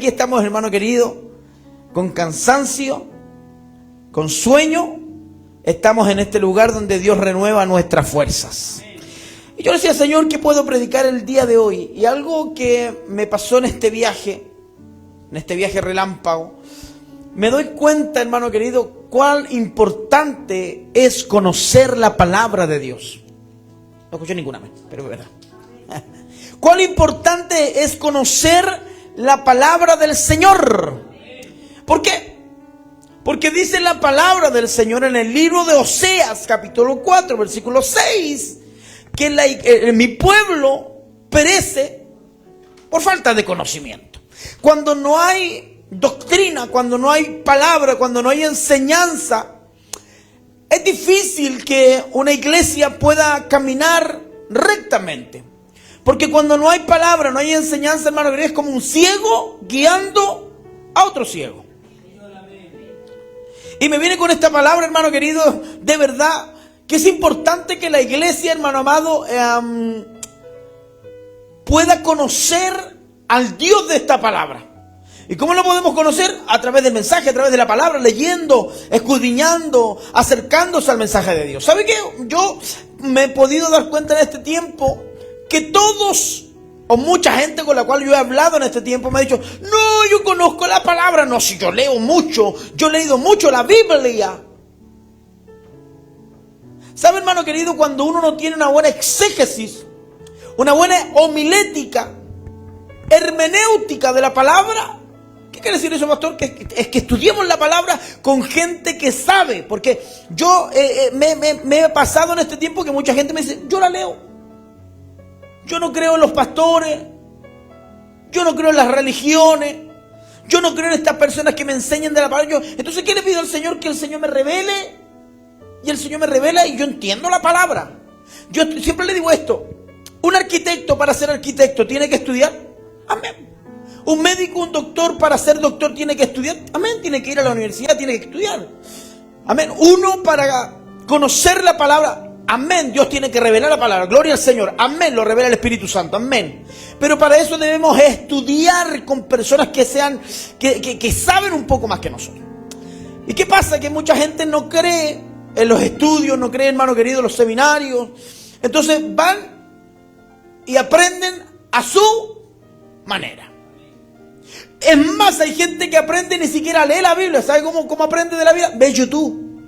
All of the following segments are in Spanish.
aquí estamos, hermano querido, con cansancio, con sueño. Estamos en este lugar donde Dios renueva nuestras fuerzas. Y yo decía, Señor, ¿qué puedo predicar el día de hoy? Y algo que me pasó en este viaje relámpago, me doy cuenta, hermano querido, cuán importante es conocer la palabra de Dios. No escuché ninguna, pero es verdad. Cuán importante es conocer la palabra del Señor. ¿Por qué? Porque dice la palabra del Señor en el libro de Oseas, capítulo 4, versículo 6, que mi pueblo perece por falta de conocimiento. Cuando no hay doctrina, cuando no hay palabra, cuando no hay enseñanza, es difícil que una iglesia pueda caminar rectamente. Porque cuando no hay palabra, no hay enseñanza, hermano, es como un ciego guiando a otro ciego. Y me viene con esta palabra, hermano querido, de verdad, que es importante que la iglesia, hermano amado, pueda conocer al Dios de esta palabra. ¿Y cómo lo podemos conocer? A través del mensaje, a través de la palabra, leyendo, escudriñando, acercándose al mensaje de Dios. ¿Sabe qué? Yo me he podido dar cuenta en este tiempo que todos, o mucha gente con la cual yo he hablado en este tiempo, me ha dicho, no, yo conozco la palabra. No, si yo leo mucho, yo he leído mucho la Biblia. ¿Sabe, hermano querido? Cuando uno no tiene una buena exégesis, una buena homilética, hermenéutica de la palabra, ¿qué quiere decir eso, pastor? Es que estudiemos la palabra con gente que sabe. Porque yo me he pasado en este tiempo que mucha gente me dice, yo la leo. Yo no creo en los pastores, yo no creo en las religiones, yo no creo en estas personas que me enseñan de la palabra. Entonces, ¿qué le pido al Señor? Que el Señor me revele. Y el Señor me revela y yo entiendo la palabra. Yo siempre le digo esto: un arquitecto, para ser arquitecto, tiene que estudiar. Amén. Un médico, un doctor, para ser doctor, tiene que estudiar. Amén. Tiene que ir a la universidad, tiene que estudiar. Amén. Uno, para conocer la palabra, amén, Dios tiene que revelar la palabra. Gloria al Señor. Amén, lo revela el Espíritu Santo. Amén. Pero para eso debemos estudiar con personas que saben un poco más que nosotros. ¿Y qué pasa? Que mucha gente no cree en los estudios, no cree, hermano querido, en los seminarios. Entonces van y aprenden a su manera. Es más, hay gente que aprende ni siquiera a leer la Biblia. ¿Sabe cómo aprende de la Biblia? Ve YouTube.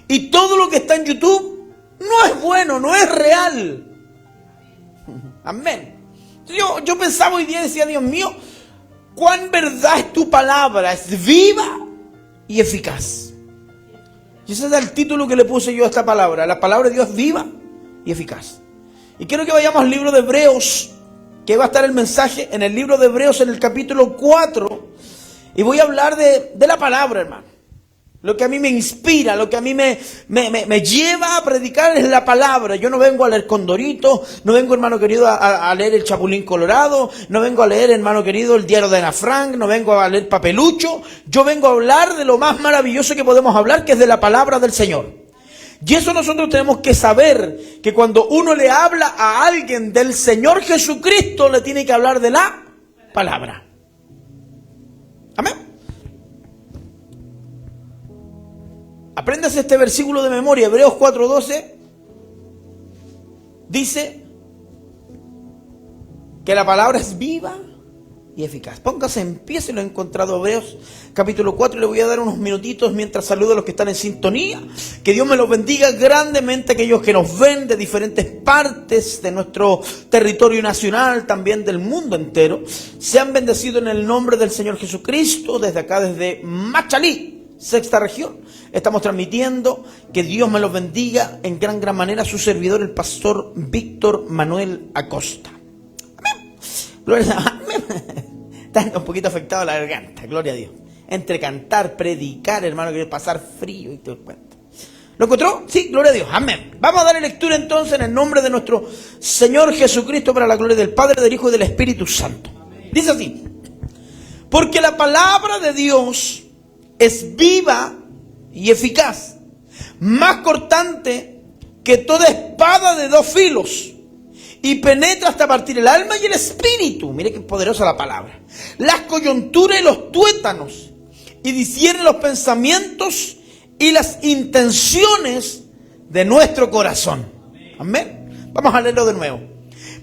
Y todo lo que está en YouTube no es bueno, no es real. Amén. Yo pensaba hoy día y decía, Dios mío, cuán verdad es tu palabra, es viva y eficaz. Y ese es el título que le puse yo a esta palabra. La palabra de Dios es viva y eficaz. Y quiero que vayamos al libro de Hebreos, que va a estar el mensaje en el libro de Hebreos en el capítulo 4. Y voy a hablar de la palabra, hermano. Lo que a mí me inspira, lo que a mí me lleva a predicar es la palabra. Yo no vengo a leer Condorito, no vengo, hermano querido, a leer el Chapulín Colorado, no vengo a leer, hermano querido, el diario de Ana Frank, no vengo a leer Papelucho. Yo vengo a hablar de lo más maravilloso que podemos hablar, que es de la palabra del Señor. Y eso nosotros tenemos que saber, que cuando uno le habla a alguien del Señor Jesucristo, le tiene que hablar de la palabra. Amén. Apréndase este versículo de memoria. Hebreos 4:12 dice que la palabra es viva y eficaz. Póngase en pie si lo he encontrado. Hebreos capítulo 4. Le voy a dar unos minutitos mientras saludo a los que están en sintonía. Que Dios me los bendiga grandemente, aquellos que nos ven de diferentes partes de nuestro territorio nacional, también del mundo entero. Sean bendecidos en el nombre del Señor Jesucristo. Desde acá, desde Machalí, sexta región, estamos transmitiendo. Que Dios me los bendiga en gran manera. Su servidor, el pastor Víctor Manuel Acosta. Amén. Gloria a Dios. Amén. Está un poquito afectado la garganta. Gloria a Dios. Entre cantar, predicar, hermano, que pasar frío y todo el cuento. ¿Lo encontró? Sí, gloria a Dios. Amén. Vamos a darle lectura entonces en el nombre de nuestro Señor Jesucristo, para la gloria del Padre, del Hijo y del Espíritu Santo. Dice así: porque la palabra de Dios es viva y eficaz, más cortante que toda espada de dos filos, y penetra hasta partir el alma y el espíritu. Mire qué poderosa la palabra. Las coyunturas y los tuétanos, y discierne los pensamientos y las intenciones de nuestro corazón. Amén. Vamos a leerlo de nuevo.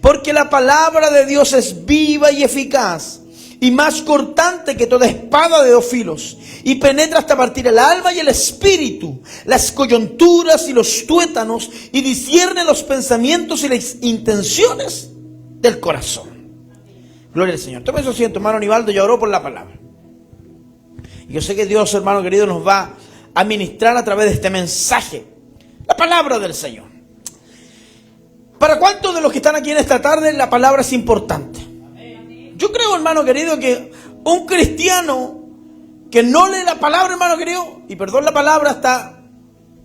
Porque la palabra de Dios es viva y eficaz, y más cortante que toda espada de dos filos, y penetra hasta partir el alma y el espíritu, las coyunturas y los tuétanos, y discierne los pensamientos y las intenciones del corazón. Gloria al Señor. Tome su asiento, hermano Aníbaldo, yo oro por la palabra. Y yo sé que Dios, hermano querido, nos va a ministrar a través de este mensaje, la palabra del Señor. ¿Para cuántos de los que están aquí en esta tarde la palabra es importante? Yo creo, hermano querido, que un cristiano que no lee la palabra, hermano querido, y perdón la palabra, está,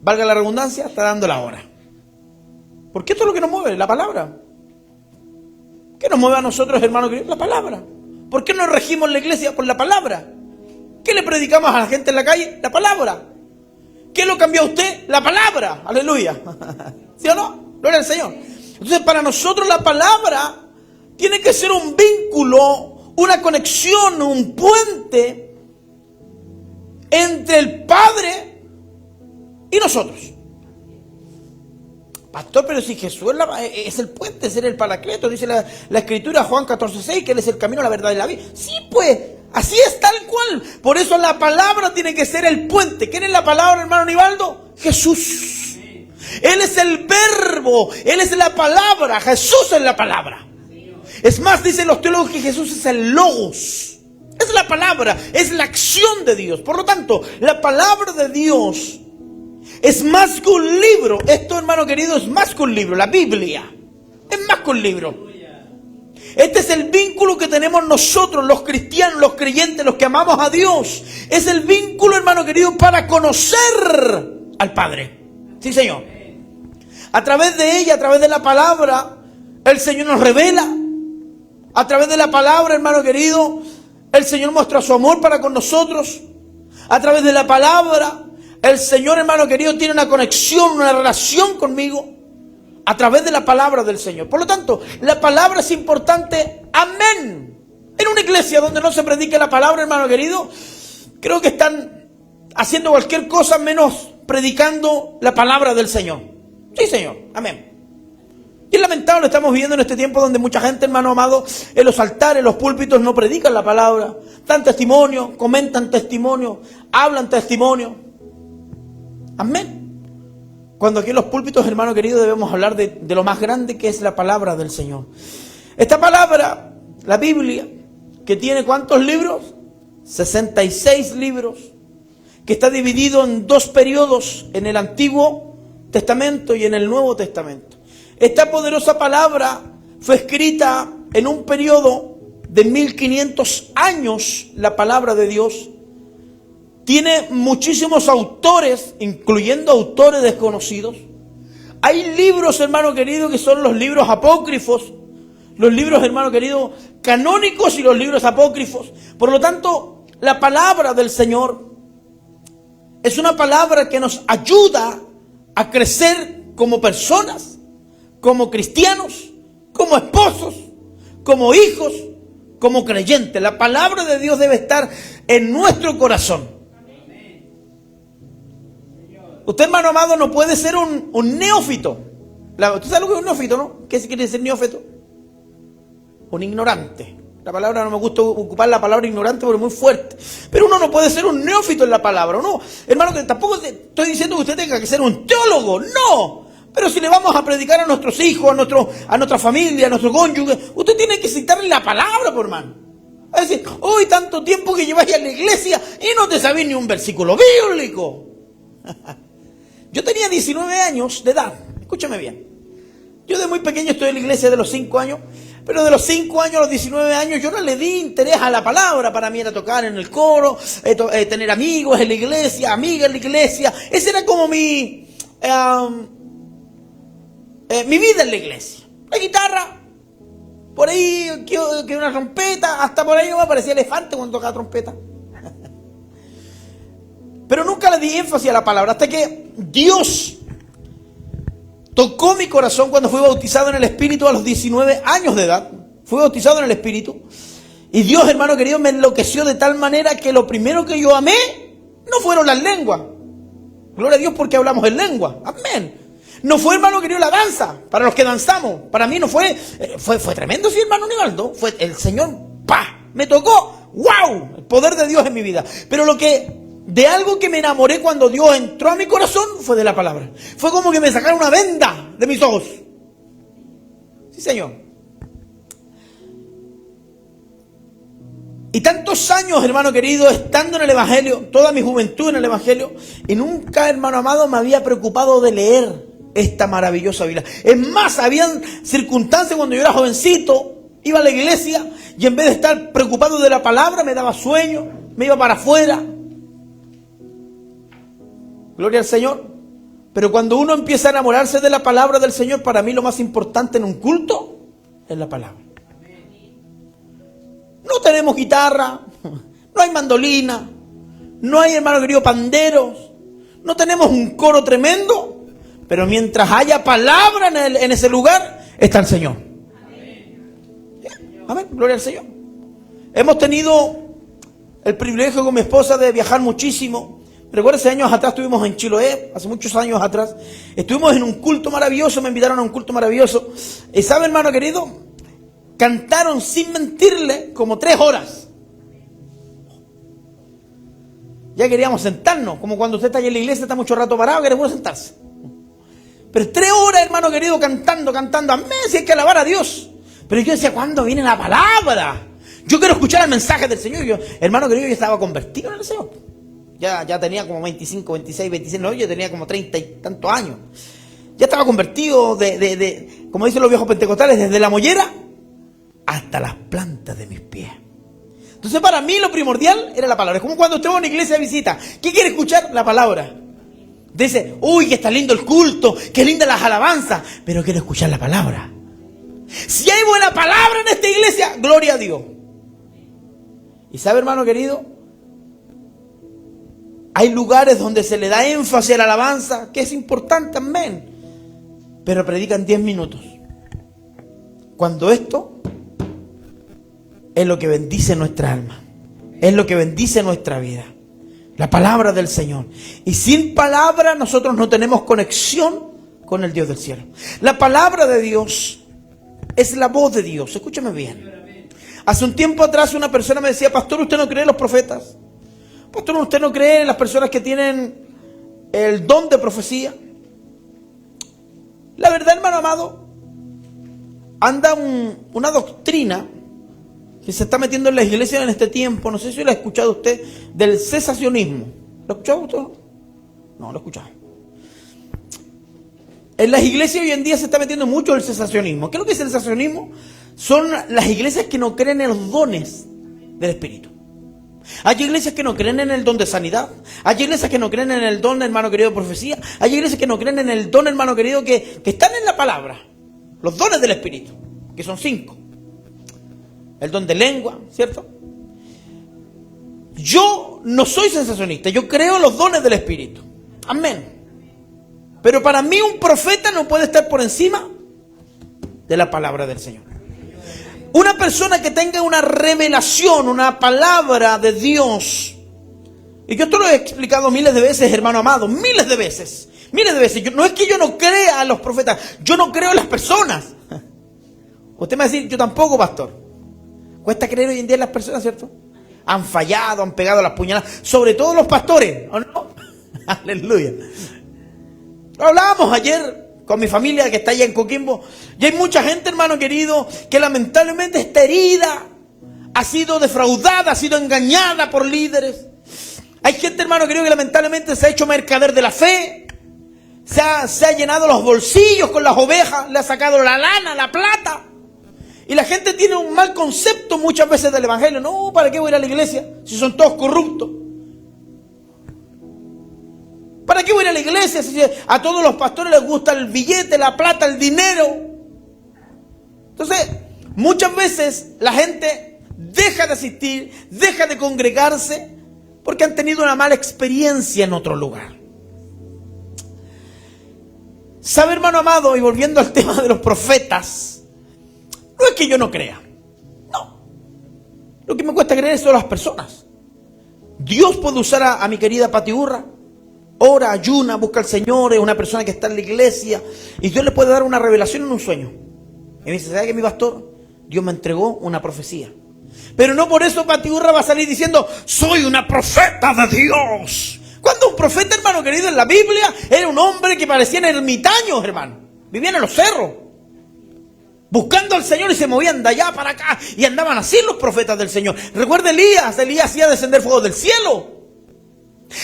valga la redundancia, está dando la hora. Porque esto es lo que nos mueve, la palabra. ¿Qué nos mueve a nosotros, hermano querido? La palabra. ¿Por qué nos regimos la iglesia? Por la palabra. ¿Qué le predicamos a la gente en la calle? La palabra. ¿Qué lo cambió a usted? La palabra. Aleluya. ¿Sí o no? Gloria al Señor. Entonces, para nosotros la palabra tiene que ser un vínculo, una conexión, un puente entre el Padre y nosotros. Pastor, pero si Jesús es el puente, es el paracleto, dice la Escritura, Juan 14:6, que Él es el camino, la verdad y la vida. Sí, pues, así es tal cual. Por eso la palabra tiene que ser el puente. ¿Quién es la palabra, hermano Aníbaldo? Jesús. Él es el verbo, Él es la palabra, Jesús es la palabra. Es más, dicen los teólogos que Jesús es el logos. Es la palabra, es la acción de Dios. Por lo tanto, la palabra de Dios es más que un libro. Esto, hermano querido, es más que un libro. La Biblia es más que un libro. Este es el vínculo que tenemos nosotros, los cristianos, los creyentes, los que amamos a Dios. Es el vínculo, hermano querido, para conocer al Padre. Sí, Señor. A través de ella, a través de la palabra, el Señor nos revela. A través de la palabra, hermano querido, el Señor muestra su amor para con nosotros. A través de la palabra, el Señor, hermano querido, tiene una conexión, una relación conmigo. A través de la palabra del Señor. Por lo tanto, la palabra es importante. Amén. En una iglesia donde no se predique la palabra, hermano querido, creo que están haciendo cualquier cosa menos predicando la palabra del Señor. Sí, Señor. Amén. Y es lamentable, estamos viviendo en este tiempo donde mucha gente, hermano amado, en los altares, en los púlpitos no predican la palabra. Dan testimonio, comentan testimonio, hablan testimonio. Amén. Cuando aquí en los púlpitos, hermano querido, debemos hablar de lo más grande que es la palabra del Señor. Esta palabra, la Biblia, que tiene ¿cuántos libros? 66 libros, que está dividido en dos periodos, en el Antiguo Testamento y en el Nuevo Testamento. Esta poderosa palabra fue escrita en un periodo de 1500 años, la palabra de Dios. Tiene muchísimos autores, incluyendo autores desconocidos. Hay libros, hermano querido, que son los libros apócrifos, los libros, hermano querido, canónicos y los libros apócrifos. Por lo tanto, la palabra del Señor es una palabra que nos ayuda a crecer como personas, como cristianos, como esposos, como hijos, como creyentes. La palabra de Dios debe estar en nuestro corazón. Usted, hermano amado, no puede ser un neófito. ¿Usted sabe lo que es un neófito, no? ¿Qué quiere decir neófito? Un ignorante. La palabra, no me gusta ocupar la palabra ignorante porque es muy fuerte. Pero uno no puede ser un neófito en la palabra. No, hermano, que tampoco estoy diciendo que usted tenga que ser un teólogo. No. Pero si le vamos a predicar a nuestros hijos, a nuestra familia, a nuestro cónyuge, usted tiene que citarle la palabra, por hermano. Es decir, hoy tanto tiempo que lleváis a la iglesia y no te sabéis ni un versículo bíblico. Yo tenía 19 años de edad. Escúchame bien. Yo de muy pequeño estoy en la iglesia de los 5 años. Pero de los 5 años a los 19 años yo no le di interés a la palabra. Para mí era tocar en el coro, tener amigos en la iglesia, amigas en la iglesia. Esa era como mi vida en la iglesia. La guitarra, por ahí que una trompeta, hasta por ahí me parecía elefante cuando tocaba trompeta. Pero nunca le di énfasis a la palabra hasta que Dios tocó mi corazón cuando fui bautizado en el Espíritu a los 19 años de edad. Fui bautizado en el Espíritu. Y Dios, hermano querido, me enloqueció de tal manera que lo primero que yo amé no fueron las lenguas. Gloria a Dios porque hablamos en lengua. Amén. No fue, hermano querido, la danza. Para los que danzamos. Para mí no fue. Fue tremendo, sí, hermano Nivaldo. Fue el Señor, ¡pah! Me tocó. ¡Wow! El poder de Dios en mi vida. Pero de algo que me enamoré cuando Dios entró a mi corazón fue de la palabra. Fue como que me sacaron una venda de mis ojos. Sí, Señor. Y tantos años, hermano querido, estando en el Evangelio, toda mi juventud en el Evangelio, y nunca, hermano amado, me había preocupado de leer esta maravillosa Biblia. Es más, habían circunstancias cuando yo era jovencito, iba a la iglesia, y en vez de estar preocupado de la palabra, me daba sueño, me iba para afuera. Gloria al Señor. Pero cuando uno empieza a enamorarse de la palabra del Señor, para mí lo más importante en un culto es la palabra. No tenemos guitarra, no hay mandolina, no hay, hermano querido, panderos, no tenemos un coro tremendo, pero mientras haya palabra en ese lugar, está el Señor. Amén, gloria al Señor. Hemos tenido el privilegio con mi esposa de viajar muchísimo. Recuerdo, hace años atrás estuvimos en Chiloé, hace muchos años atrás, estuvimos en un culto maravilloso, me invitaron a un culto maravilloso. ¿Y sabe, hermano querido? Cantaron, sin mentirle, como 3 horas. Ya queríamos sentarnos, como cuando usted está allí en la iglesia, está mucho rato parado, queremos sentarse. Pero 3 horas, hermano querido, cantando. Amén, si hay que alabar a Dios. Pero yo decía, ¿cuándo viene la palabra? Yo quiero escuchar el mensaje del Señor. Yo, hermano querido, yo estaba convertido en el Señor. Ya tenía como 25, 26, 26, no, yo tenía como 30 y tantos años. Ya estaba convertido como dicen los viejos pentecostales, desde la mollera hasta las plantas de mis pies. Entonces para mí lo primordial era la palabra. Es como cuando usted va a una iglesia de visita. ¿Qué quiere escuchar? La palabra. Dice, uy, que está lindo el culto, que lindas las alabanzas, pero quiero escuchar la palabra. Si hay buena palabra en esta iglesia, gloria a Dios. Y sabe, hermano querido, hay lugares donde se le da énfasis a la alabanza, que es importante, amén, pero predican 10 minutos. Cuando esto es lo que bendice nuestra alma, es lo que bendice nuestra vida, la palabra del Señor. Y sin palabra nosotros no tenemos conexión con el Dios del cielo. La palabra de Dios es la voz de Dios. Escúchame bien. Hace un tiempo atrás una persona me decía, pastor, ¿usted no cree en los profetas? Pastor, ¿usted no cree en las personas que tienen el don de profecía? La verdad, hermano amado, anda una doctrina que se está metiendo en las iglesias en este tiempo. No sé si lo ha escuchado usted, del cesacionismo. ¿Lo ha escuchado usted? No, lo he escuchado. En las iglesias hoy en día se está metiendo mucho el cesacionismo. ¿Qué es lo que es el cesacionismo? Son las iglesias que no creen en los dones del Espíritu. Hay iglesias que no creen en el don de sanidad. Hay iglesias que no creen en el don, hermano querido, de profecía. Hay iglesias que no creen en el don, hermano querido, que están en la palabra. Los dones del Espíritu, que son 5. El don de lengua, ¿cierto? Yo no soy sensacionista, yo creo en los dones del Espíritu. Amén. Pero para mí un profeta no puede estar por encima de la palabra del Señor. Una persona que tenga una revelación, una palabra de Dios. Y yo esto lo he explicado miles de veces, hermano amado, miles de veces. No es que yo no crea a los profetas, yo no creo en las personas. Usted me va a decir, yo tampoco, pastor. Cuesta creer hoy en día en las personas, ¿cierto? Han fallado, han pegado las puñaladas, sobre todo los pastores, ¿o no? Aleluya. Hablábamos ayer con mi familia que está allá en Coquimbo, y hay mucha gente, hermano querido, que lamentablemente está herida, ha sido defraudada, ha sido engañada por líderes. Hay gente, hermano querido, que lamentablemente se ha hecho mercader de la fe, se ha llenado los bolsillos con las ovejas, le ha sacado la lana, la plata. Y la gente tiene un mal concepto muchas veces del evangelio. No, ¿para qué voy a ir a la iglesia si son todos corruptos? ¿Para qué voy a ir a la iglesia si a todos los pastores les gusta el billete, la plata, el dinero? Entonces, muchas veces la gente deja de asistir, deja de congregarse porque han tenido una mala experiencia en otro lugar. ¿Sabe, hermano amado? Y volviendo al tema de los profetas, no es que yo no crea. No. Lo que me cuesta creer son las personas. Dios puede usar a mi querida Pati Urra. Ora, ayuna, busca al Señor, es una persona que está en la iglesia. Y Dios le puede dar una revelación en un sueño. Y me dice, ¿sabe qué, mi pastor? Dios me entregó una profecía. Pero no por eso Pati Urra va a salir diciendo, soy una profeta de Dios. Cuando un profeta, hermano querido, en la Biblia era un hombre que parecían ermitaños, hermano. Vivían en los cerros, buscando al Señor, y se movían de allá para acá. Y andaban así los profetas del Señor. Recuerda Elías hacía descender fuego del cielo.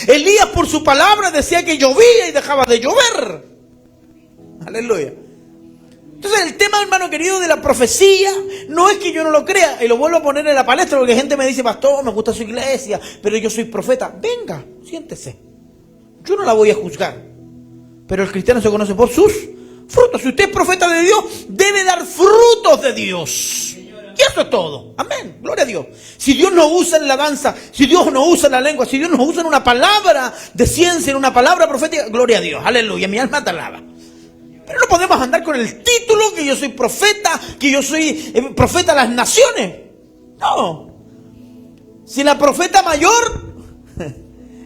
Elías por su palabra decía que llovía y dejaba de llover. Aleluya. Entonces el tema, hermano querido, de la profecía no es que yo no lo crea, y lo vuelvo a poner en la palestra porque gente me dice, pastor, me gusta su iglesia, pero yo soy profeta. Venga, siéntese. Yo no la voy a juzgar, pero el cristiano se conoce por sus frutos. Si usted es profeta de Dios, debe dar frutos de Dios. Y eso es todo. Amén. Gloria a Dios. Si Dios nos usa en la danza, si Dios nos usa en la lengua, si Dios nos usa en una palabra de ciencia, en una palabra profética, gloria a Dios. Aleluya. Mi alma te alaba. Pero no podemos andar con el título que yo soy profeta, que yo soy profeta de las naciones. No. Si la profeta mayor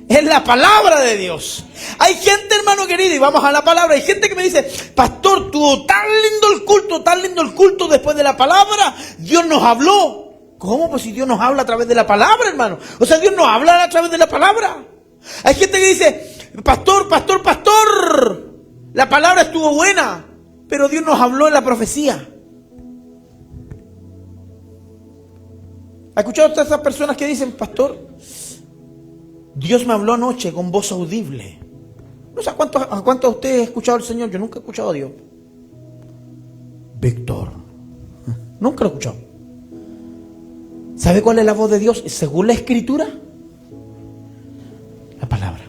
es la palabra de Dios. Hay gente, hermano querido, y vamos a la palabra, hay gente que me dice, pastor, tuvo tan lindo el culto después de la palabra, Dios nos habló. ¿Cómo? Pues si Dios nos habla a través de la palabra, hermano. O sea, Dios nos habla a través de la palabra. Hay gente que dice, pastor, la palabra estuvo buena, pero Dios nos habló en la profecía. ¿Ha escuchado usted a esas personas que dicen, pastor, Dios me habló anoche con voz audible? No sé a cuántos de ustedes ha escuchado al Señor. Yo nunca he escuchado a Dios. Víctor, nunca lo he escuchado. ¿Sabe cuál es la voz de Dios según la Escritura? La palabra.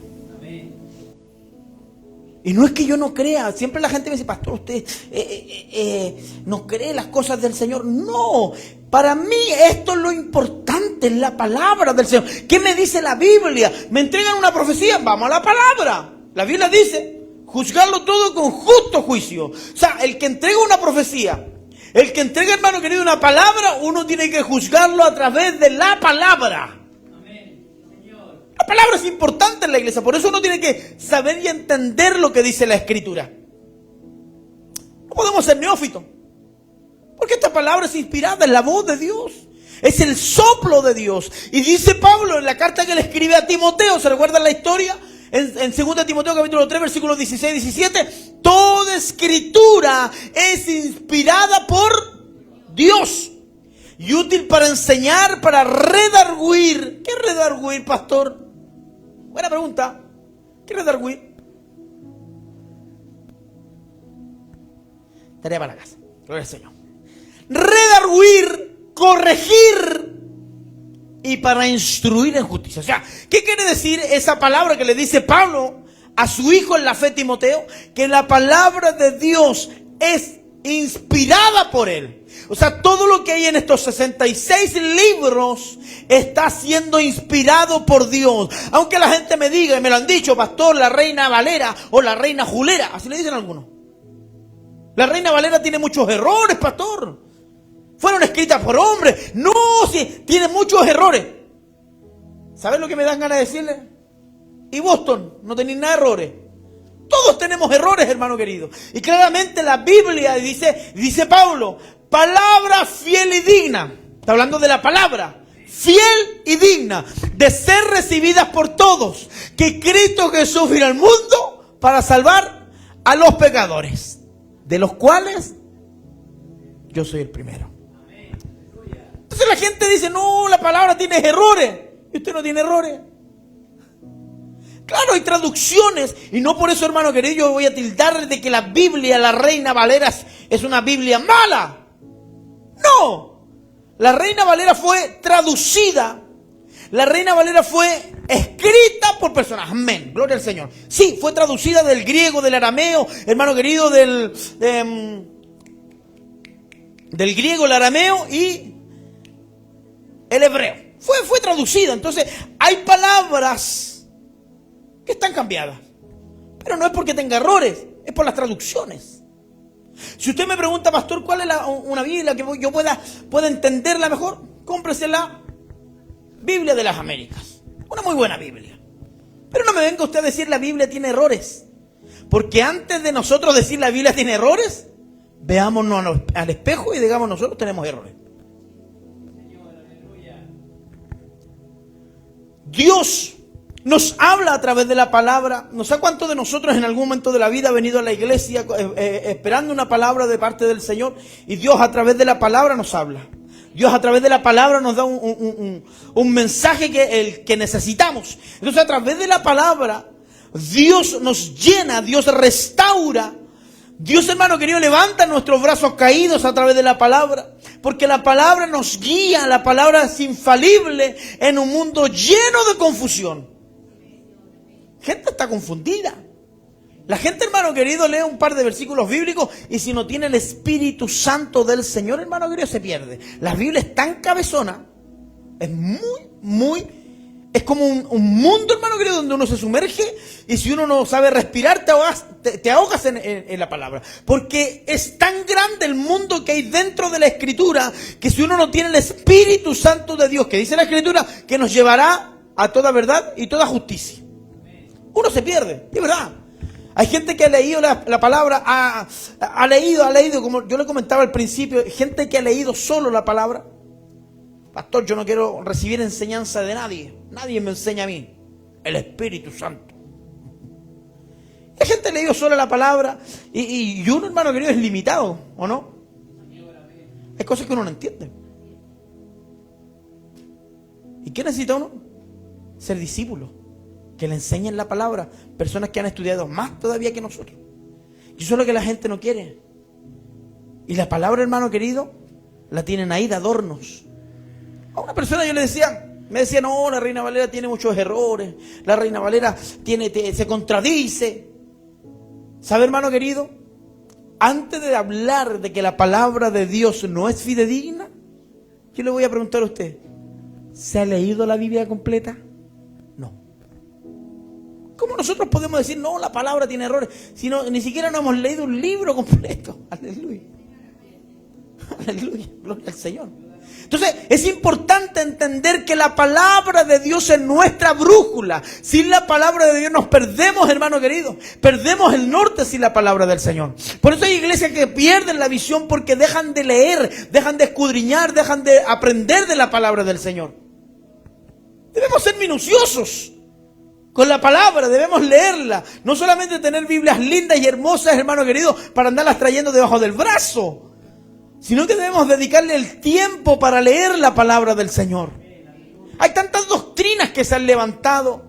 Y no es que yo no crea. Siempre la gente me dice, pastor, usted no cree las cosas del Señor. No, para mí esto es lo importante, es la palabra del Señor. ¿Qué me dice la Biblia? ¿Me entregan una profecía? Vamos a la palabra. La Biblia dice, juzgarlo todo con justo juicio. O sea, el que entrega una profecía, el que entrega, hermano querido, una palabra, uno tiene que juzgarlo a través de la palabra. La palabra es importante en la iglesia, por eso uno tiene que saber y entender lo que dice la Escritura. No podemos ser neófitos, porque esta palabra es inspirada, es la voz de Dios, es el soplo de Dios. Y dice Pablo en la carta que le escribe a Timoteo, ¿se recuerdan la historia? En 2 Timoteo capítulo 3, versículos 16 y 17, toda Escritura es inspirada por Dios y útil para enseñar, para redarguir. ¿Qué es redarguir, pastor? Buena pregunta. ¿Qué es redarguir? Tarea para la casa. Gloria al Señor. Redarguir, corregir y para instruir en justicia. O sea, ¿qué quiere decir esa palabra que le dice Pablo a su hijo en la fe, Timoteo? Que la palabra de Dios es inspirada por él. O sea, todo lo que hay en estos 66 libros está siendo inspirado por Dios. Aunque la gente me diga, y me lo han dicho, pastor, la Reina Valera o la Reina Julera, así le dicen algunos. La Reina Valera tiene muchos errores, pastor. Fueron escritas por hombres. No, sí, tiene muchos errores. ¿Sabes lo que me dan ganas de decirle? Y Boston, no tenéis nada de errores. Todos tenemos errores, hermano querido. Y claramente la Biblia dice Pablo, palabra fiel y digna. Está hablando de la palabra. Fiel y digna de ser recibidas por todos. Que Cristo Jesús vino al mundo para salvar a los pecadores. De los cuales yo soy el primero. Entonces la gente dice, no, la palabra tiene errores. Y usted no tiene errores. Claro, hay traducciones, y no por eso, hermano querido, yo voy a tildar de que la Biblia, la Reina Valera, es una Biblia mala. No, la Reina Valera fue traducida, la Reina Valera fue escrita por personas. Amén, gloria al Señor. Sí, fue traducida del griego, del arameo, hermano querido, del griego, el arameo y el hebreo. Fue traducida, entonces hay palabras que están cambiadas, pero no es porque tenga errores, es por las traducciones. Si usted me pregunta, pastor, ¿cuál es una Biblia que yo pueda entenderla mejor? Cómprese la Biblia de las Américas. Una muy buena Biblia. Pero no me venga usted a decir la Biblia tiene errores. Porque antes de nosotros decir la Biblia tiene errores, veámonos al espejo y digamos nosotros tenemos errores. Dios nos habla a través de la palabra. No sé cuántos de nosotros en algún momento de la vida ha venido a la iglesia esperando una palabra de parte del Señor, y Dios a través de la palabra nos habla. Dios a través de la palabra nos da un mensaje que necesitamos. Entonces a través de la palabra Dios nos llena, Dios restaura. Dios, hermano querido, levanta nuestros brazos caídos a través de la palabra, porque la palabra nos guía, la palabra es infalible en un mundo lleno de confusión. Gente está confundida. La gente, hermano querido, lee un par de versículos bíblicos y si no tiene el Espíritu Santo del Señor, hermano querido, se pierde. La Biblia es tan cabezona, es es como un mundo, hermano querido, donde uno se sumerge y si uno no sabe respirar, te ahogas en la palabra. Porque es tan grande el mundo que hay dentro de la Escritura que si uno no tiene el Espíritu Santo de Dios, que dice la Escritura, que nos llevará a toda verdad y toda justicia. Uno se pierde, es verdad. Hay gente que ha leído la palabra, ha leído, como yo le comentaba al principio, gente que ha leído solo la palabra. Pastor, yo no quiero recibir enseñanza de nadie. Nadie me enseña a mí. El Espíritu Santo. Hay gente que ha leído solo la palabra y uno, hermano querido, es limitado, ¿o no? Hay cosas que uno no entiende. ¿Y qué necesita uno? Ser discípulo. Que le enseñen la palabra. Personas que han estudiado más todavía que nosotros. Y eso es lo que la gente no quiere. Y la palabra, hermano querido, la tienen ahí de adornos. A una persona yo me decía, no, la Reina Valera tiene muchos errores. La Reina Valera se contradice. ¿Sabe, hermano querido? Antes de hablar de que la palabra de Dios no es fidedigna, yo le voy a preguntar a usted, ¿se ha leído la Biblia completa? No. ¿Cómo nosotros podemos decir, no, la palabra tiene errores, si ni siquiera no hemos leído un libro completo? Aleluya. Aleluya. Gloria al Señor. Entonces es importante entender que la palabra de Dios es nuestra brújula. Sin la palabra de Dios nos perdemos, hermano querido. Perdemos el norte sin la palabra del Señor. Por eso hay iglesias que pierden la visión porque dejan de leer, dejan de escudriñar, dejan de aprender de la palabra del Señor. Debemos ser minuciosos con la palabra, debemos leerla. No solamente tener Biblias lindas y hermosas, hermano querido, para andarlas trayendo debajo del brazo, sino que debemos dedicarle el tiempo para leer la palabra del Señor. Hay tantas doctrinas que se han levantado.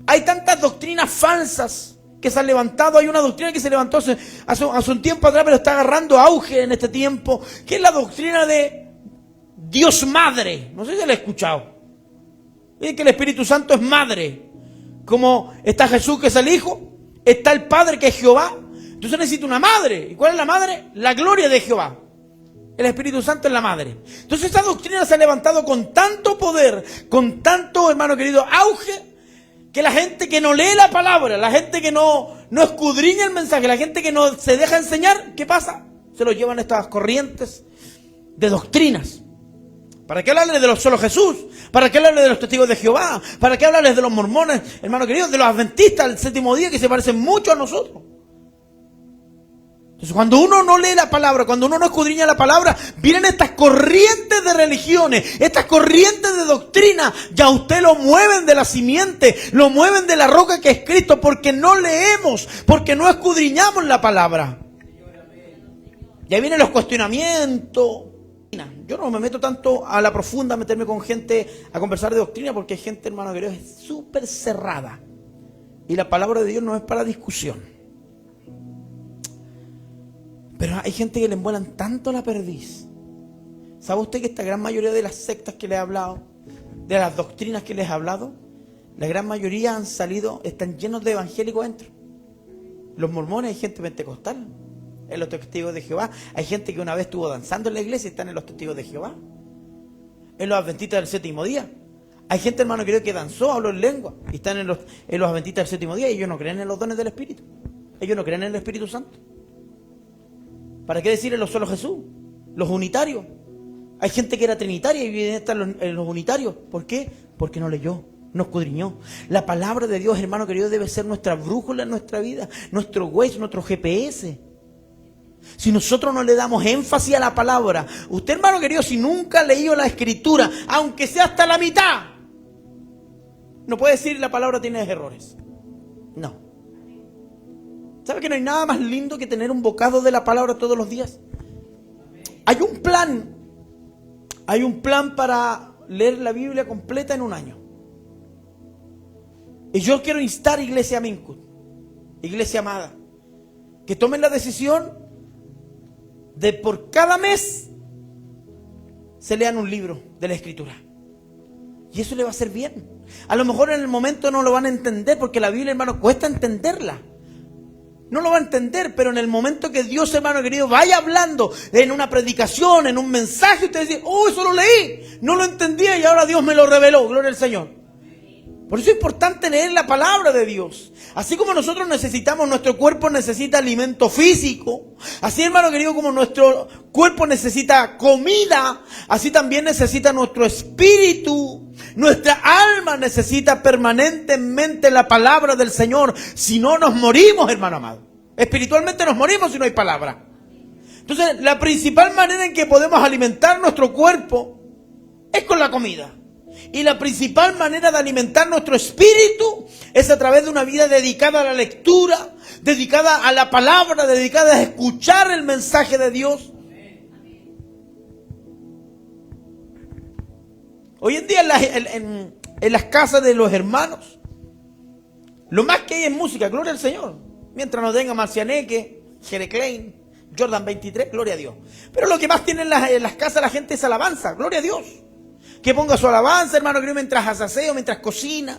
Hay tantas doctrinas falsas que se han levantado. Hay una doctrina que se levantó hace un tiempo atrás, pero está agarrando auge en este tiempo, que es la doctrina de Dios Madre. No sé si la he escuchado. Dice que el Espíritu Santo es madre. Como está Jesús, que es el Hijo, está el Padre, que es Jehová. Entonces necesita una madre. ¿Y cuál es la madre? La gloria de Jehová. El Espíritu Santo es la madre. Entonces esta doctrina se ha levantado con tanto poder, con tanto, hermano querido, auge, que la gente que no lee la palabra, la gente que no escudriña el mensaje, la gente que no se deja enseñar, ¿qué pasa? Se lo llevan estas corrientes de doctrinas. ¿Para qué hablarles de los solo Jesús? ¿Para qué hablarles de los testigos de Jehová? ¿Para qué hablarles de los mormones, hermano querido, de los adventistas del séptimo día, que se parecen mucho a nosotros? Entonces, cuando uno no lee la palabra, cuando uno no escudriña la palabra, vienen estas corrientes de religiones, estas corrientes de doctrina, ya usted lo mueven de la simiente, lo mueven de la roca que es Cristo, porque no leemos, porque no escudriñamos la palabra. Y ahí vienen los cuestionamientos. Yo no me meto tanto a la profunda a meterme con gente a conversar de doctrina, porque hay gente, hermano querido, es súper cerrada. Y la palabra de Dios no es para discusión. Pero hay gente que le envuelan tanto la perdiz. ¿Sabe usted que esta gran mayoría de las sectas que les he hablado, de las doctrinas que les he hablado, la gran mayoría están llenos de evangélicos dentro? Los mormones, hay gente pentecostal. En los testigos de Jehová hay gente que una vez estuvo danzando en la iglesia y están en los testigos de Jehová. En los adventistas del séptimo día hay gente, hermano querido, que danzó, habló en lengua y están en los adventistas del séptimo día y ellos no creen en los dones del Espíritu. Ellos no creen en el Espíritu Santo. ¿Para qué decirle solo Jesús? Los unitarios. Hay gente que era trinitaria y viene a estar en los unitarios. ¿Por qué? Porque no leyó, no escudriñó. La palabra de Dios, hermano querido, debe ser nuestra brújula en nuestra vida, nuestro Waze, nuestro GPS. Si nosotros no le damos énfasis a la palabra, usted, hermano querido, si nunca ha leído la Escritura, aunque sea hasta la mitad, no puede decir la palabra tiene errores. No. ¿Sabe que no hay nada más lindo que tener un bocado de la palabra todos los días? Hay un plan para leer la Biblia completa en un año. Y yo quiero instar, iglesia Mincut, iglesia amada, que tomen la decisión de por cada mes se lean un libro de la Escritura. Y eso le va a hacer bien. A lo mejor en el momento no lo van a entender, porque la Biblia, hermano, cuesta entenderla. No lo va a entender, pero en el momento que Dios, hermano querido, vaya hablando en una predicación, en un mensaje, usted dice, oh, eso lo leí, no lo entendía y ahora Dios me lo reveló, gloria al Señor. Por eso es importante leer la palabra de Dios. Así como nosotros necesitamos, nuestro cuerpo necesita alimento físico, así, hermano querido, como nuestro cuerpo necesita comida, así también necesita nuestro espíritu, nuestra alma necesita permanentemente la palabra del Señor. Si no, nos morimos, hermano amado. Espiritualmente nos morimos si no hay palabra. Entonces, la principal manera en que podemos alimentar nuestro cuerpo es con la comida. Y la principal manera de alimentar nuestro espíritu es a través de una vida dedicada a la lectura, dedicada a la palabra, dedicada a escuchar el mensaje de Dios. Hoy en día en las casas de los hermanos, lo más que hay es música, gloria al Señor. Mientras no tenga Marcianeque, Jere Klein, Jordan 23, gloria a Dios. Pero lo que más tiene en las casas la gente es alabanza, gloria a Dios. Que ponga su alabanza, hermano, que mientras hace aseo, mientras cocina.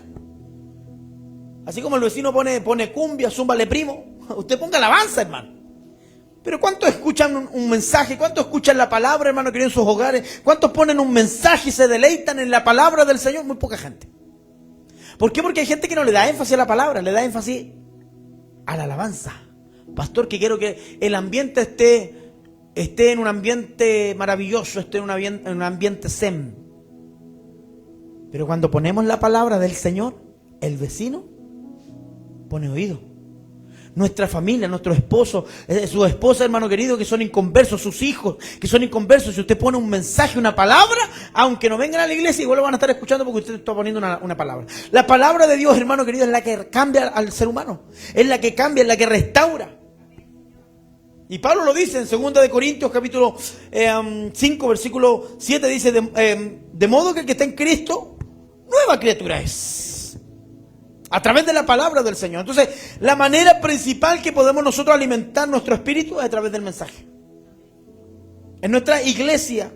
Así como el vecino pone cumbia, zúmbale primo. Usted ponga alabanza, hermano. Pero ¿cuántos escuchan un mensaje? ¿Cuántos escuchan la palabra, hermano, que en sus hogares? ¿Cuántos ponen un mensaje y se deleitan en la palabra del Señor? Muy poca gente. ¿Por qué? Porque hay gente que no le da énfasis a la palabra, le da énfasis a la alabanza. Pastor, que quiero que el ambiente esté en un ambiente maravilloso, esté en un ambiente zen. Pero cuando ponemos la palabra del Señor, el vecino pone oído. Nuestra familia, nuestro esposo, su esposa, hermano querido, que son inconversos, sus hijos, que son inconversos. Si usted pone un mensaje, una palabra, aunque no vengan a la iglesia, igual lo van a estar escuchando porque usted está poniendo una palabra. La palabra de Dios, hermano querido, es la que cambia al ser humano. Es la que cambia, es la que restaura. Y Pablo lo dice en 2 de Corintios capítulo 5, versículo 7, dice, de modo que el que está en Cristo, nueva criatura es. A través de la palabra del Señor. Entonces, la manera principal que podemos nosotros alimentar nuestro espíritu es a través del mensaje. En nuestra iglesia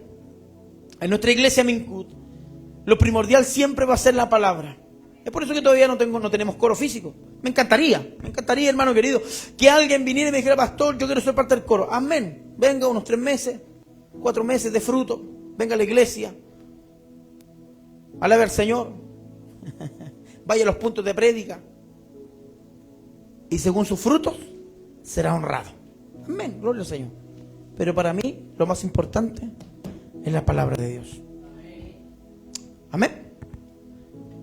Mincut, lo primordial siempre va a ser la palabra. Es por eso que todavía no tenemos coro físico. Me encantaría, hermano querido, que alguien viniera y me dijera, pastor, yo quiero ser parte del coro. Amén. Venga unos 3 meses, 4 meses de fruto. Venga a la iglesia. Alabe al Señor. Vaya a los puntos de prédica. Y según sus frutos, será honrado. Amén. Gloria al Señor. Pero para mí, lo más importante es la palabra de Dios. Amén.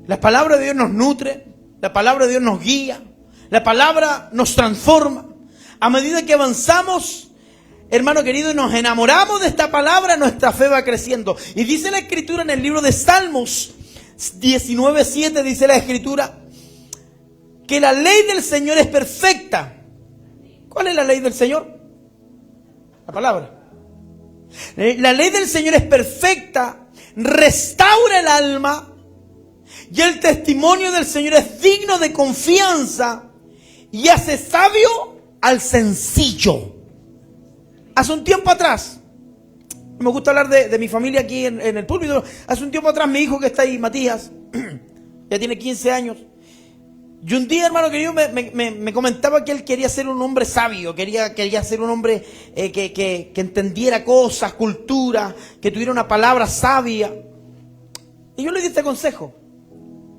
La palabra de Dios nos nutre, la palabra de Dios nos guía, la palabra nos transforma. A medida que avanzamos, hermano querido, y nos enamoramos de esta palabra, nuestra fe va creciendo. Y dice la Escritura en el libro de Salmos 19:7, dice la Escritura, que la ley del Señor es perfecta. ¿Cuál es la ley del Señor? La palabra. La ley del Señor es perfecta, restaura el alma. Y el testimonio del Señor es digno de confianza y hace sabio al sencillo. Hace un tiempo atrás, me gusta hablar de mi familia aquí en el púlpito. Hace un tiempo atrás mi hijo que está ahí, Matías, ya tiene 15 años. Y un día, hermano querido, me comentaba que él quería ser un hombre sabio, quería ser un hombre que entendiera cosas, cultura, que tuviera una palabra sabia. Y yo le di este consejo.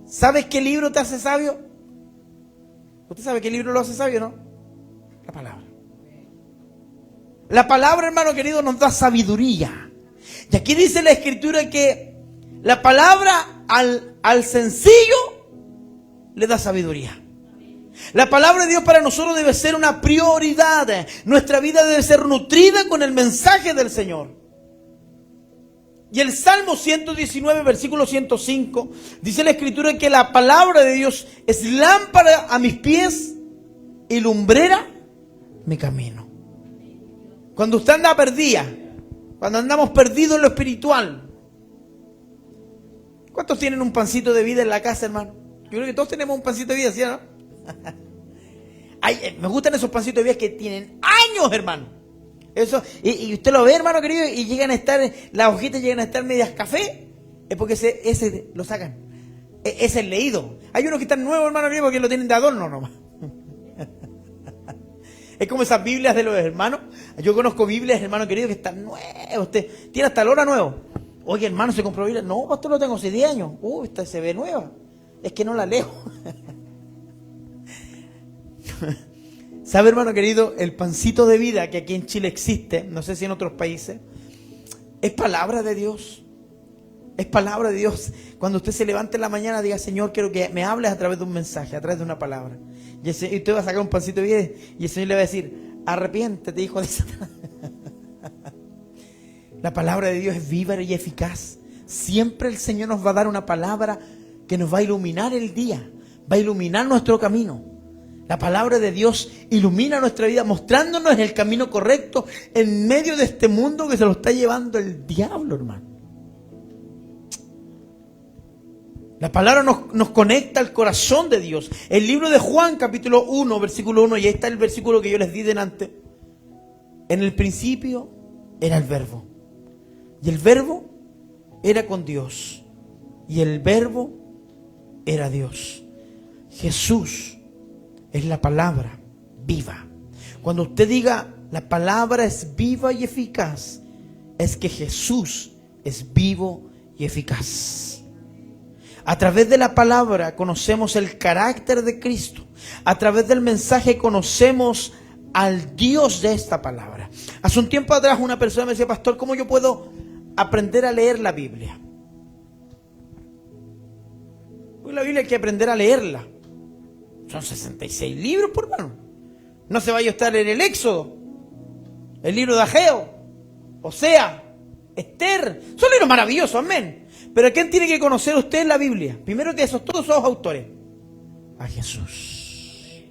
¿Sabes qué libro te hace sabio? ¿Usted sabe qué libro lo hace sabio, no? La palabra. La palabra, hermano querido, nos da sabiduría. Y aquí dice la Escritura que la palabra al sencillo le da sabiduría. La palabra de Dios para nosotros debe ser una prioridad. Nuestra vida debe ser nutrida con el mensaje del Señor. Y el Salmo 119, versículo 105, dice la Escritura que la palabra de Dios es lámpara a mis pies y lumbrera mi camino. Cuando usted anda perdida, cuando andamos perdidos en lo espiritual, ¿cuántos tienen un pancito de vida en la casa, hermano? Yo creo que todos tenemos un pancito de vida, ¿sí o no? Ay, me gustan esos pancitos de vida que tienen años, hermano. Eso, y usted lo ve, hermano querido, y llegan a estar, las hojitas llegan a estar medias café, es porque ese lo sacan. Es el leído. Hay unos que están nuevos, hermano querido, porque lo tienen de adorno nomás. Es como esas Biblias de los hermanos. Yo conozco Biblias, hermano querido, que están nuevos. Usted tiene hasta el hora nuevo. Oye, hermano, ¿se compró Biblia? No, pastor, lo tengo hace 10 años. Esta se ve nueva. Es que no la leo. ¿Sabe, hermano querido? El pancito de vida que aquí en Chile existe, no sé si en otros países, es palabra de Dios. Es palabra de Dios. Cuando usted se levante en la mañana, diga: Señor, quiero que me hables a través de un mensaje, a través de una palabra. Y usted va a sacar un pancito de vida y el Señor le va a decir: arrepiéntete, hijo de Satanás. La palabra de Dios es viva y eficaz. Siempre el Señor nos va a dar una palabra que nos va a iluminar el día, va a iluminar nuestro camino. La palabra de Dios ilumina nuestra vida, mostrándonos el camino correcto en medio de este mundo que se lo está llevando el diablo, hermano. La palabra nos conecta al corazón de Dios. El libro de Juan, capítulo 1, versículo 1, y ahí está el versículo que yo les di delante. En el principio era el Verbo, y el Verbo era con Dios, y el Verbo era Dios. Jesús es la palabra viva. Cuando usted diga la palabra es viva y eficaz, es que Jesús es vivo y eficaz. A través de la palabra conocemos el carácter de Cristo. A través del mensaje conocemos al Dios de esta palabra. Hace un tiempo atrás una persona me decía: pastor, ¿cómo yo puedo aprender a leer la Biblia? Pues la Biblia hay que aprender a leerla. Son 66 libros, por hermano. No se vaya a estar en el Éxodo, el libro de Ageo, Osea, Esther. Son libros maravillosos, amén. Pero ¿a quién tiene que conocer usted en la Biblia? Primero que todos esos autores. A Jesús.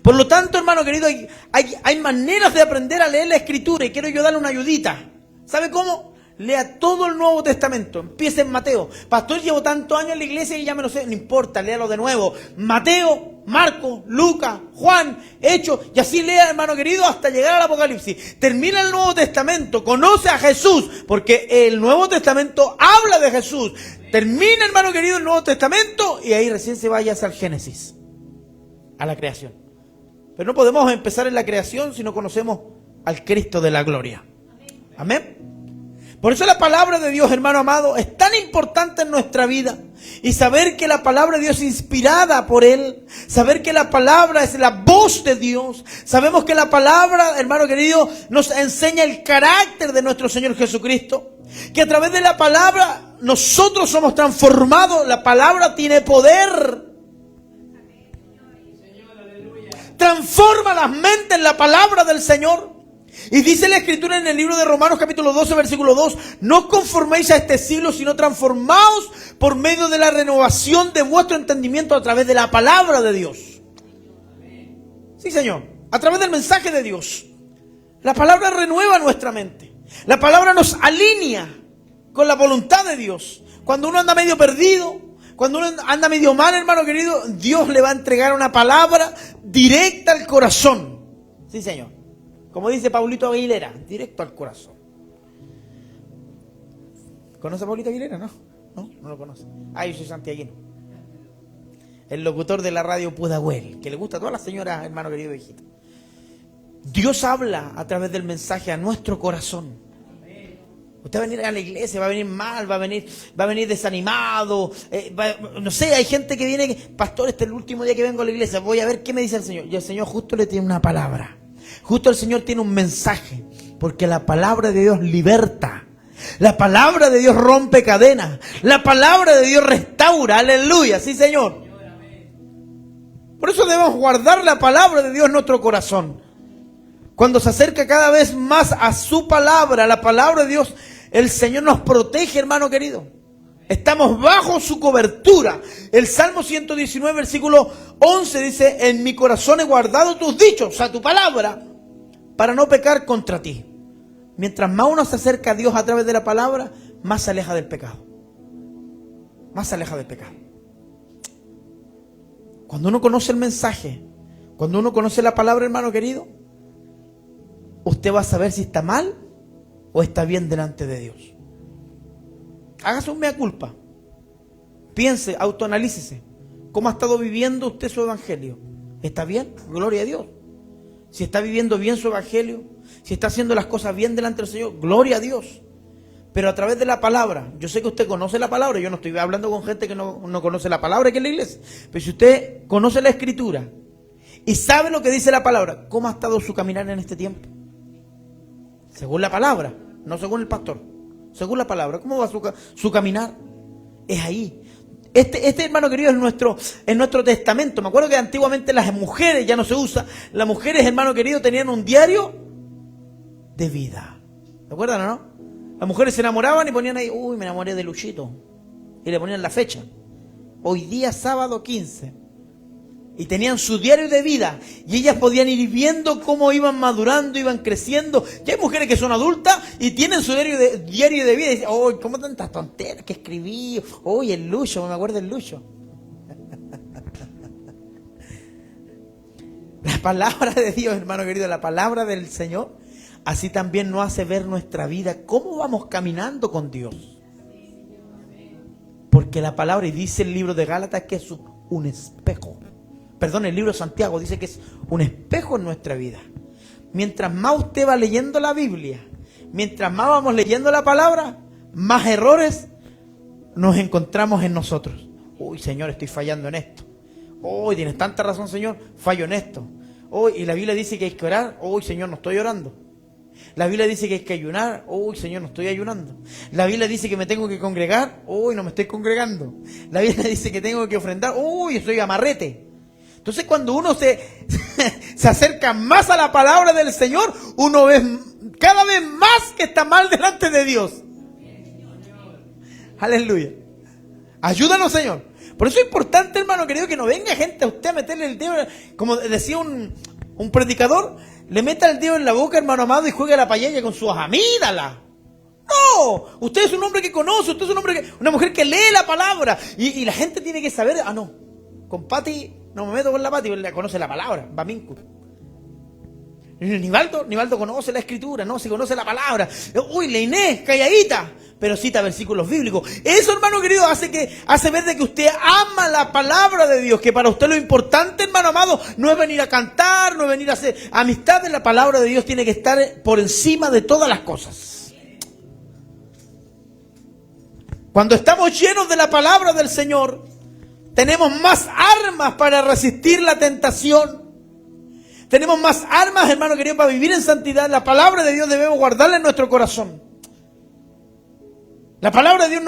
Por lo tanto, hermano querido, hay maneras de aprender a leer la Escritura, y quiero yo darle una ayudita. ¿Sabe cómo? Lea todo el Nuevo Testamento. Empiece en Mateo. Pastor, llevo tantos años en la iglesia y ya me lo sé. No importa, léalo de nuevo. Mateo, Marcos, Lucas, Juan, Hechos. Y así lea, hermano querido, hasta llegar al Apocalipsis. Termina el Nuevo Testamento. Conoce a Jesús, porque el Nuevo Testamento habla de Jesús. Termina, hermano querido, el Nuevo Testamento, y ahí recién se vaya hacia el Génesis, a la creación. Pero no podemos empezar en la creación si no conocemos al Cristo de la gloria. Amén. Por eso la palabra de Dios, hermano amado, es tan importante en nuestra vida. Y saber que la palabra de Dios es inspirada por Él. Saber que la palabra es la voz de Dios. Sabemos que la palabra, hermano querido, nos enseña el carácter de nuestro Señor Jesucristo. Que a través de la palabra nosotros somos transformados. La palabra tiene poder. Transforma las mentes la palabra del Señor. Y dice la Escritura en el libro de Romanos capítulo 12 versículo 2: no os conforméis a este siglo, sino transformaos por medio de la renovación de vuestro entendimiento a través de la palabra de Dios. Sí, Señor, a través del mensaje de Dios. La palabra renueva nuestra mente. La palabra nos alinea con la voluntad de Dios. Cuando uno anda medio perdido, cuando uno anda medio mal, hermano querido, Dios le va a entregar una palabra directa al corazón. Sí, Señor. Como dice Paulito Aguilera, directo al corazón. ¿Conoce a Paulito Aguilera? No lo conoce. Ah, yo soy santiaguino. El locutor de la radio Pudahuel, que le gusta a todas las señoras, hermano querido, hijita. Dios habla a través del mensaje a nuestro corazón. Usted va a venir a la iglesia, va a venir mal, va a venir desanimado. No sé, hay gente que viene, pastor, este es el último día que vengo a la iglesia, voy a ver qué me dice el Señor. Y el Señor justo le tiene una palabra. Justo el Señor tiene un mensaje. Porque la palabra de Dios liberta. La palabra de Dios rompe cadenas. La palabra de Dios restaura. Aleluya, sí, Señor. Por eso debemos guardar la palabra de Dios en nuestro corazón. Cuando se acerca cada vez más a su palabra, la palabra de Dios, el Señor nos protege, hermano querido. Estamos bajo su cobertura. El Salmo 119, versículo 11 dice: en mi corazón he guardado tus dichos, o sea, tu palabra, para no pecar contra ti. Mientras más uno se acerca a Dios a través de la palabra, más se aleja del pecado. Más se aleja del pecado. Cuando uno conoce el mensaje, cuando uno conoce la palabra, hermano querido, usted va a saber si está mal o está bien delante de Dios. Hágase un mea culpa. Piense, autoanalícese. ¿Cómo ha estado viviendo usted su evangelio? ¿Está bien? Gloria a Dios. Si está viviendo bien su evangelio, si está haciendo las cosas bien delante del Señor, gloria a Dios. Pero a través de la palabra, yo sé que usted conoce la palabra, yo no estoy hablando con gente que no conoce la palabra que es la iglesia, pero si usted conoce la Escritura y sabe lo que dice la palabra, ¿cómo ha estado su caminar en este tiempo? Según la palabra, no según el pastor, según la palabra, ¿cómo va su caminar? Es ahí. Este hermano querido es nuestro testamento. Me acuerdo que antiguamente las mujeres, ya no se usa, las mujeres, hermano querido, tenían un diario de vida. ¿Se acuerdan o no? Las mujeres se enamoraban y ponían ahí, uy, me enamoré de Luchito. Y le ponían la fecha. Hoy día sábado 15. Y tenían su diario de vida. Y ellas podían ir viendo cómo iban madurando, iban creciendo. Y hay mujeres que son adultas y tienen su diario de vida. Y dicen, uy, cómo tantas tonteras que escribí. Uy, el Lucho, me acuerdo del Lucho. La palabra de Dios, hermano querido, la palabra del Señor, así también nos hace ver nuestra vida, cómo vamos caminando con Dios. Porque la palabra, y dice el libro de Gálatas que es un espejo. Perdón, el libro de Santiago dice que es un espejo en nuestra vida. Mientras más usted va leyendo la Biblia, mientras más vamos leyendo la palabra, más errores nos encontramos en nosotros. Uy, Señor, estoy fallando en esto. Uy, tienes tanta razón, Señor, fallo en esto. Uy, y la Biblia dice que hay que orar. Uy, Señor, no estoy orando. La Biblia dice que hay que ayunar. Uy, Señor, no estoy ayunando. La Biblia dice que me tengo que congregar. Uy, no me estoy congregando. La Biblia dice que tengo que ofrendar. Uy, estoy amarrete. Entonces, cuando uno se acerca más a la palabra del Señor, uno ve cada vez más que está mal delante de Dios. Aleluya. Ayúdanos, Señor. Por eso es importante, hermano querido, que no venga gente a usted a meterle el dedo, como decía un predicador, le meta el dedo en la boca, hermano amado, y juegue a la payaya con sus amígdalas. No, usted es un hombre que conoce, usted es una mujer que lee la palabra, y la gente tiene que saber, no, con Pati, no me meto con la Pati, porque conoce la palabra, Baminku. Nivaldo conoce la Escritura, no, si conoce la palabra. Uy, la Inés, calladita, pero cita versículos bíblicos. Eso, hermano querido, hace ver de que usted ama la palabra de Dios, que para usted lo importante, hermano amado, no es venir a cantar, no es venir a hacer amistades. La palabra de Dios tiene que estar por encima de todas las cosas. Cuando estamos llenos de la palabra del Señor, tenemos más armas para resistir la tentación. Tenemos más armas, hermano querido, para vivir en santidad. La palabra de Dios debemos guardarla en nuestro corazón. La palabra de Dios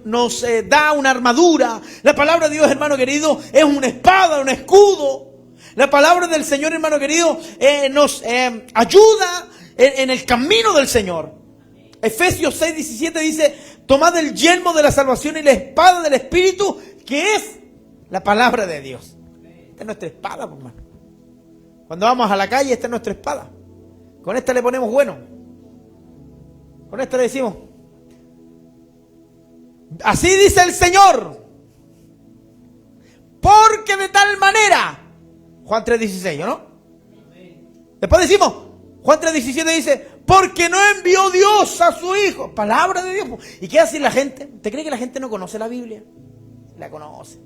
nos da una armadura. La palabra de Dios, hermano querido, es una espada, un escudo. La palabra del Señor, hermano querido, nos ayuda en el camino del Señor. Efesios 6:17 dice, tomad el yelmo de la salvación y la espada del Espíritu, que es la palabra de Dios. Esta es nuestra espada, hermano. Cuando vamos a la calle, esta es nuestra espada. Con esta le ponemos bueno. Con esta le decimos, así dice el Señor, porque de tal manera, Juan 3:16, ¿no? Después decimos, Juan 3:17 dice, porque no envió Dios a su Hijo. Palabra de Dios. ¿Y qué hace la gente? ¿Usted cree que la gente no conoce la Biblia? La conoce.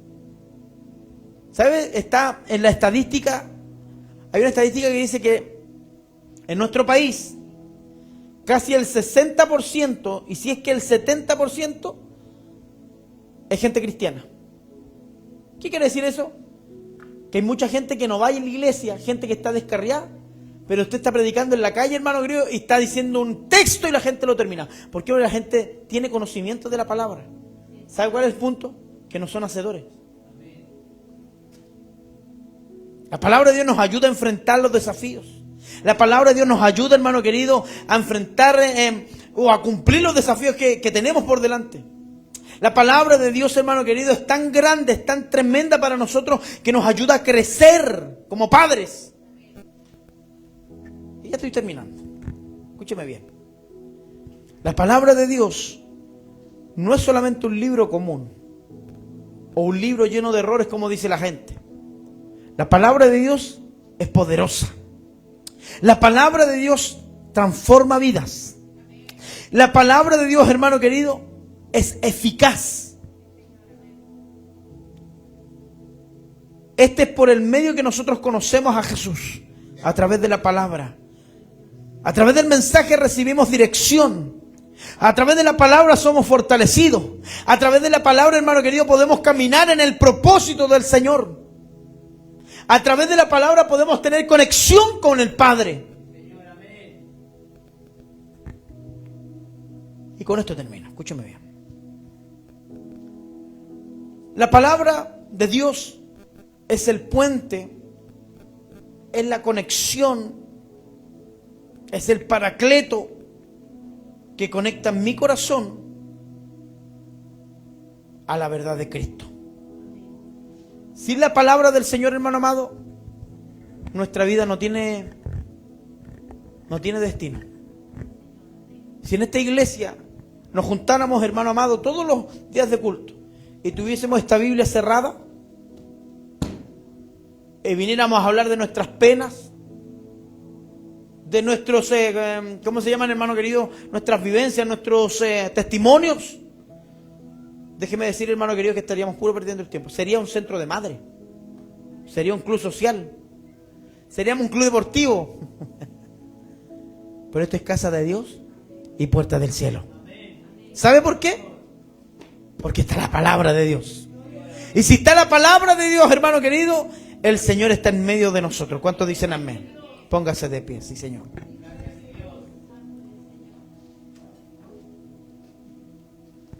¿Sabe? Está en la estadística. Hay una estadística que dice que en nuestro país casi el 60%, y si es que el 70%, es gente cristiana. ¿Qué quiere decir eso? Que hay mucha gente que no va a la iglesia, gente que está descarriada, pero usted está predicando en la calle, hermano querido, y está diciendo un texto y la gente lo termina. ¿Por qué? Porque la gente tiene conocimiento de la palabra. ¿Sabe cuál es el punto? Que no son hacedores. La palabra de Dios nos ayuda a enfrentar los desafíos. La palabra de Dios nos ayuda, hermano querido, a enfrentar o a cumplir los desafíos que tenemos por delante. La palabra de Dios, hermano querido, es tan grande, es tan tremenda para nosotros que nos ayuda a crecer como padres. Y ya estoy terminando. Escúcheme bien. La palabra de Dios no es solamente un libro común o un libro lleno de errores como dice la gente. La palabra de Dios es poderosa. La palabra de Dios transforma vidas. La palabra de Dios, hermano querido, es eficaz. Este es por el medio que nosotros conocemos a Jesús, a través de la palabra. A través del mensaje recibimos dirección. A través de la palabra somos fortalecidos. A través de la palabra, hermano querido, podemos caminar en el propósito del Señor. A través de la palabra podemos tener conexión con el Padre. Y con esto termino, escúcheme bien. La palabra de Dios es el puente, es la conexión, es el paracleto que conecta mi corazón a la verdad de Cristo. Sin la palabra del Señor, hermano amado, nuestra vida no tiene destino. Si en esta iglesia nos juntáramos, hermano amado, todos los días de culto y tuviésemos esta Biblia cerrada y viniéramos a hablar de nuestras penas, de nuestros, ¿cómo se llaman, hermano querido? Nuestras vivencias, nuestros testimonios. Déjeme decir, hermano querido, que estaríamos puro perdiendo el tiempo. Sería un centro de madre. Sería un club social. Seríamos un club deportivo. Pero esto es casa de Dios y puerta del cielo. ¿Sabe por qué? Porque está la palabra de Dios. Y si está la palabra de Dios, hermano querido, el Señor está en medio de nosotros. ¿Cuántos dicen amén? Póngase de pie, sí, Señor.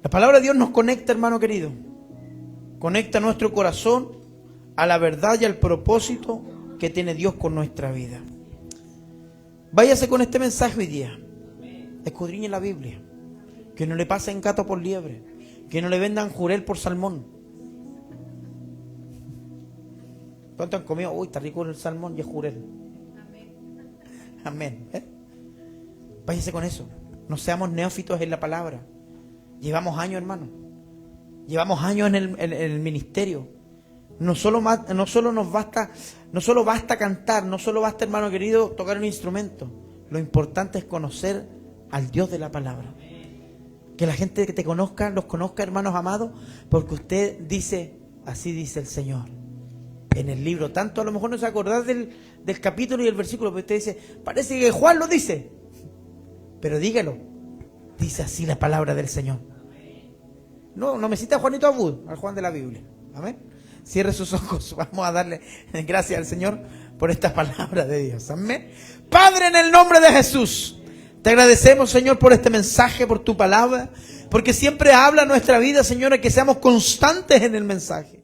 La palabra de Dios nos conecta, hermano querido. Conecta nuestro corazón a la verdad y al propósito que tiene Dios con nuestra vida. Váyase con este mensaje hoy día. Escudriñe la Biblia. Que no le pasen gato por liebre. Que no le vendan jurel por salmón. ¿Cuánto han comido? Uy, está rico el salmón y el jurel. Amén. Váyase con eso. No seamos neófitos en la palabra. Llevamos años, hermano. Llevamos años en el ministerio. No solo basta cantar, no solo basta, hermano querido, tocar un instrumento. Lo importante es conocer al Dios de la palabra. Que la gente que te conozca, los conozca, hermanos amados, porque usted dice, así dice el Señor. En el libro, tanto a lo mejor no se acordar del capítulo y el versículo, pero usted dice, parece que Juan lo dice. Pero dígalo. Dice así la palabra del Señor. No me cita a Juanito Abud, al Juan de la Biblia. Amén. Cierre sus ojos. Vamos a darle gracias al Señor por esta palabra de Dios. Amén. Padre, en el nombre de Jesús, te agradecemos, Señor, por este mensaje, por tu palabra, porque siempre habla nuestra vida, Señor, que seamos constantes en el mensaje.